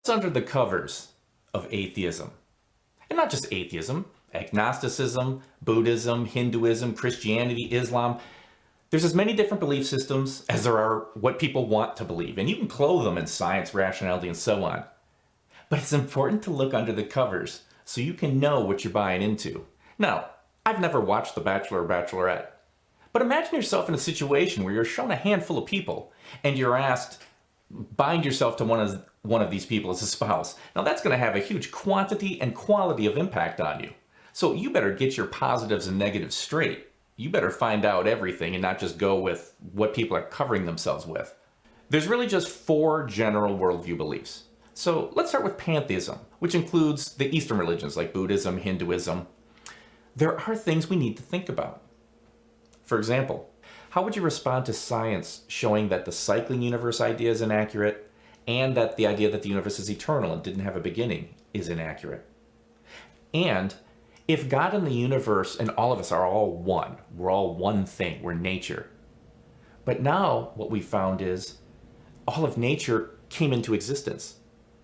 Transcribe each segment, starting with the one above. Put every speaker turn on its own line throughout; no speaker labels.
What's under the covers of atheism? And not just atheism, agnosticism, Buddhism, Hinduism, Christianity, Islam. There's as many different belief systems as there are what people want to believe, and you can clothe them in science, rationality, and so on. But it's important to look under the covers so you can know what you're buying into. Now, I've never watched The Bachelor or Bachelorette, but imagine yourself in a situation where you're shown a handful of people and you're asked, bind yourself to one of these people as a spouse. Now that's going to have a huge quantity and quality of impact on you. So you better get your positives and negatives straight. You better find out everything and not just go with what people are covering themselves with. There's really just 4 general worldview beliefs. So let's start with pantheism, which includes the Eastern religions like Buddhism, Hinduism. There are things we need to think about. For example, how would you respond to science showing that the cycling universe idea is inaccurate and that the idea that the universe is eternal and didn't have a beginning is inaccurate? And if God and the universe and all of us are all one, we're all one thing, we're nature. But now what we found is all of nature came into existence.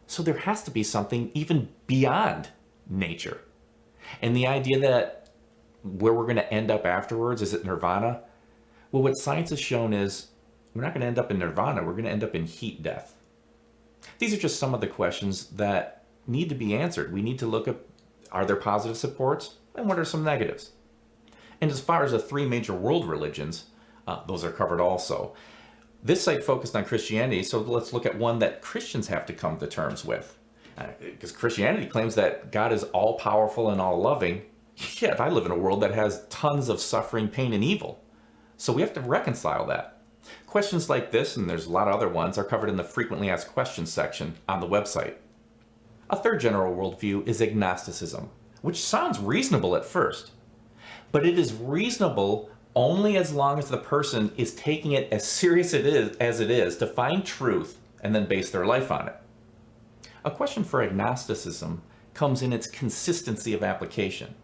So there has to be something even beyond nature. And the idea that where we're going to end up afterwards, is it nirvana? Well, what science has shown is we're not going to end up in nirvana, we're going to end up in heat death. These are just some of the questions that need to be answered. We need to look at, are there positive supports and what are some negatives? And as far as the 3 major world religions, those are covered also. This site focused on Christianity, so let's look at one that Christians have to come to terms with. Because Christianity claims that God is all-powerful and all-loving, yet I live in a world that has tons of suffering, pain, and evil. So we have to reconcile that. Questions like this, and there's a lot of other ones, are covered in the frequently asked questions section on the website. A third general worldview is agnosticism, which sounds reasonable at first. But it is reasonable only as long as the person is taking it as serious as it is to find truth and then base their life on it. A question for agnosticism comes in its consistency of application.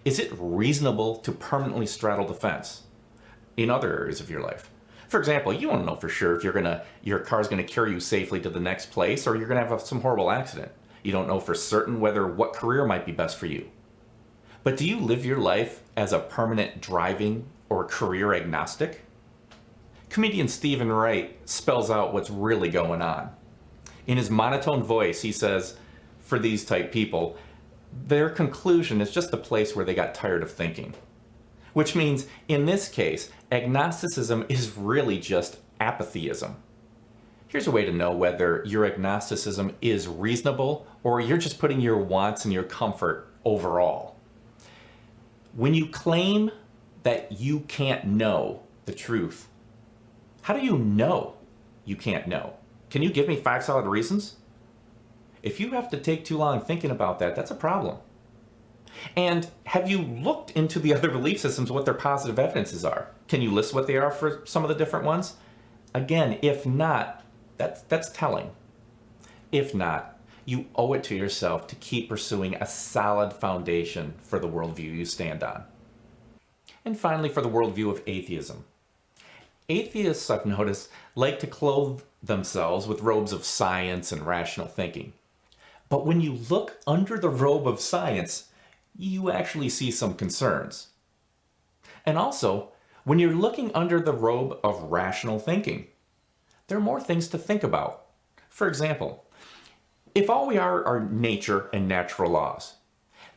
Is it reasonable to permanently straddle the fence in other areas of your life? For example, you don't know for sure if your car's going to carry you safely to the next place or you're going to have some horrible accident. You don't know for certain what career might be best for you. But do you live your life as a permanent driving or career agnostic? Comedian Stephen Wright spells out what's really going on. In his monotone voice, he says, for these type people, their conclusion is just a place where they got tired of thinking. Which means, in this case, agnosticism is really just apatheism. Here's a way to know whether your agnosticism is reasonable or you're just putting your wants and your comfort overall. When you claim that you can't know the truth, how do you know you can't know? Can you give me 5 solid reasons? If you have to take too long thinking about that, that's a problem. And have you looked into the other belief systems, what their positive evidences are? Can you list what they are for some of the different ones? Again, if not, that's telling. If not, you owe it to yourself to keep pursuing a solid foundation for the worldview you stand on. And finally, for the worldview of atheism. Atheists, I've noticed, like to clothe themselves with robes of science and rational thinking. But when you look under the robe of science, you actually see some concerns. And also, when you're looking under the robe of rational thinking, there are more things to think about. For example, if all we are nature and natural laws,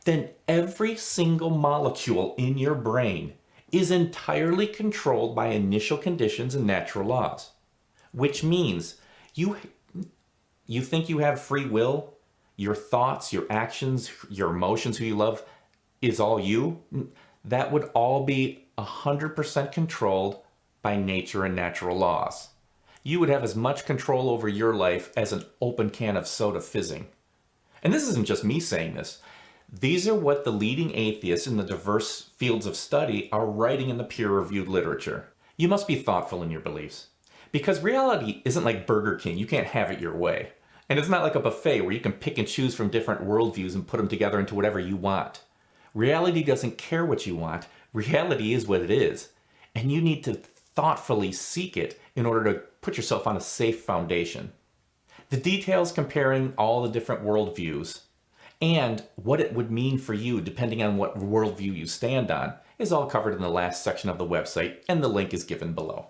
then every single molecule in your brain is entirely controlled by initial conditions and natural laws. Which means you think you have free will, your thoughts, your actions, your emotions, who you love, is all you. That would all be 100% controlled by nature and natural laws. You would have as much control over your life as an open can of soda fizzing. And this isn't just me saying this. These are what the leading atheists in the diverse fields of study are writing in the peer-reviewed literature. You must be thoughtful in your beliefs. Because reality isn't like Burger King. You can't have it your way. And it's not like a buffet where you can pick and choose from different worldviews and put them together into whatever you want. Reality doesn't care what you want. Reality is what it is. And you need to thoughtfully seek it in order to put yourself on a safe foundation. The details comparing all the different worldviews and what it would mean for you depending on what worldview you stand on is all covered in the last section of the website, and the link is given below.